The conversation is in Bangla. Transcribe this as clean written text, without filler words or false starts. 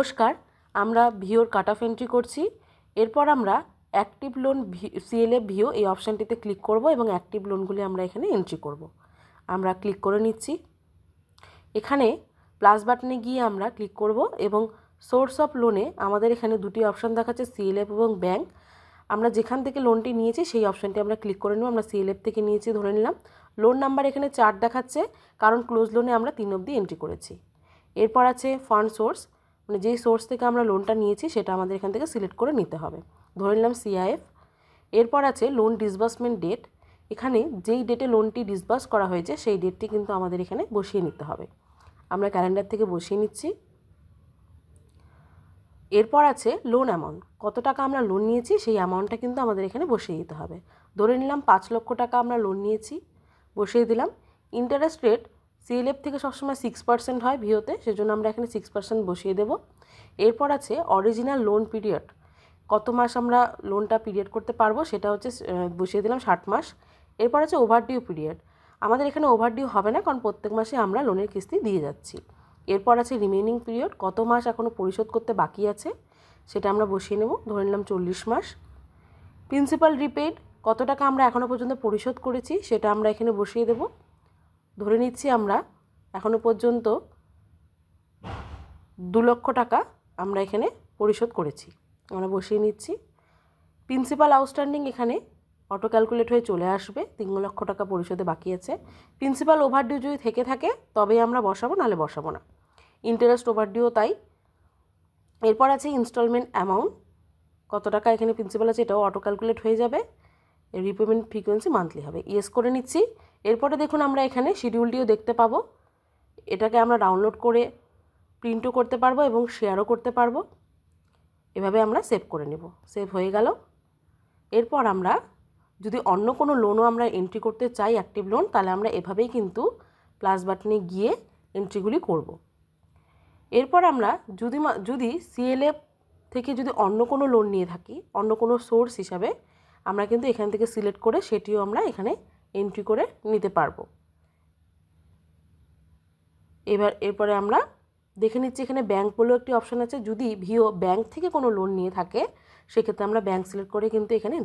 নমস্কার, আমরা ভিওর কাট অফ এন্ট্রি করছি। এরপর আমরা অ্যাক্টিভ লোন সিএলএফ ভিও এই অপশানটিতে ক্লিক করব এবং অ্যাক্টিভ লোনগুলি আমরা এখানে এন্ট্রি করব। আমরা ক্লিক করে নিচ্ছি। এখানে প্লাস বাটনে গিয়ে আমরা ক্লিক করব এবং সোর্স অফ লোনে আমাদের এখানে দুটি অপশান দেখাচ্ছে, সিএলএফ এবং ব্যাংক। আমরা যেখান থেকে লোনটি নিয়েছি সেই অপশানটি আমরা ক্লিক করে নেব। আমরা সিএলএফ থেকে নিয়েছি ধরে নিলাম। লোন নাম্বার এখানে 4 দেখাচ্ছে, কারণ ক্লোজ লোনে আমরা 3 অবধি এন্ট্রি করেছি। এরপর আছে ফান্ড সোর্স, মানে যেই সোর্স থেকে আমরা লোনটা নিয়েছি সেটা আমাদের এখান থেকে সিলেক্ট করে নিতে হবে। ধরে নিলাম সিআইএফ। এরপর আছে লোন ডিসবার্সমেন্ট ডেট, এখানে যেই ডেটে লোনটি ডিসবার্স করা হয়েছে সেই ডেটটি কিন্তু আমাদের এখানে বসিয়ে নিতে হবে। আমরা ক্যালেন্ডার থেকে বসিয়ে নিচ্ছি। এরপর আছে লোন অ্যামাউন্ট, কত টাকা আমরা লোন নিয়েছি সেই অ্যামাউন্টটা কিন্তু আমাদের এখানে বসিয়ে দিতে হবে। ধরে নিলাম 5 লক্ষ টাকা আমরা লোন নিয়েছি, বসিয়ে দিলাম। ইন্টারেস্ট রেট সিএলএফ থেকে সবসময় 6% হয় ভিওতে, সেজন্য আমরা এখানে 6% বসিয়ে দেব। এরপর আছে অরিজিনাল লোন পিরিয়ড, কত মাস আমরা লোনটা পিরিয়ড করতে পারবো সেটা হচ্ছে বসিয়ে দিলাম 60 মাস। এরপর আছে ওভারডিউ পিরিয়ড, আমাদের এখানে ওভারডিউ হবে না কারণ প্রত্যেক মাসে আমরা লোনের কিস্তি দিয়ে যাচ্ছি। এরপর আছে রিমেইনিং পিরিয়ড, কত মাস এখনও পরিশোধ করতে বাকি আছে সেটা আমরা বসিয়ে নেব। ধরে নিলাম 40 মাস। প্রিন্সিপাল রিপেড, কত টাকা আমরা এখনও পর্যন্ত পরিশোধ করেছি সেটা আমরা এখানে বসিয়ে দেব। ধরে নিচ্ছি আমরা এখনও পর্যন্ত 2 লক্ষ টাকা আমরা এখানে পরিশোধ করেছি, আমরা বসিয়ে নিচ্ছি। প্রিন্সিপাল আউটস্ট্যান্ডিং এখানে অটো ক্যালকুলেট হয়ে চলে আসবে, 3 লক্ষ টাকা পরিশোধে বাকি আছে। প্রিন্সিপাল ওভারডিউ যদি থেকে থাকে তবেই আমরা বসাবো, নাহলে বসাবো না। ইন্টারেস্ট ওভারডিউ তাই। এরপর আছে ইনস্টলমেন্ট অ্যামাউন্ট, কত টাকা এখানে প্রিন্সিপাল আছে এটাও অটো ক্যালকুলেট হয়ে যাবে। রিপেমেন্ট ফ্রিকোয়েন্সি মান্থলি হবে, ইয়েস করে নিচ্ছি। এরপরে দেখুন আমরা এখানে শিডিউলটিও দেখতে পাবো, এটাকে আমরা ডাউনলোড করে প্রিন্টও করতে পারবো এবং শেয়ারও করতে পারবো। এভাবে আমরা সেভ করে নেব। সেভ হয়ে গেল। এরপর আমরা যদি অন্য কোনো লোনও আমরা এন্ট্রি করতে চাই অ্যাক্টিভ লোন, তাহলে আমরা এভাবেই কিন্তু প্লাস বাটনে গিয়ে এন্ট্রিগুলি করব। এরপর আমরা যদি সিএলএফ থেকে যদি অন্য কোনো লোন নিয়ে থাকি, অন্য কোনো সোর্স হিসাবে, আমরা কিন্তু এখান থেকে সিলেক্ট করে সেটিও আমরা এখানে এন্ট্রি করে নিতে পারবো। এরপরে আমরা দেখে নিচ্ছি এখানে ব্যাংক বলেও একটি অপশান আছে। যদি ভিও ব্যাংক থেকে কোনো লোন নিয়ে থাকে সেক্ষেত্রে আমরা ব্যাংক সিলেক্ট করে কিন্তু এখানে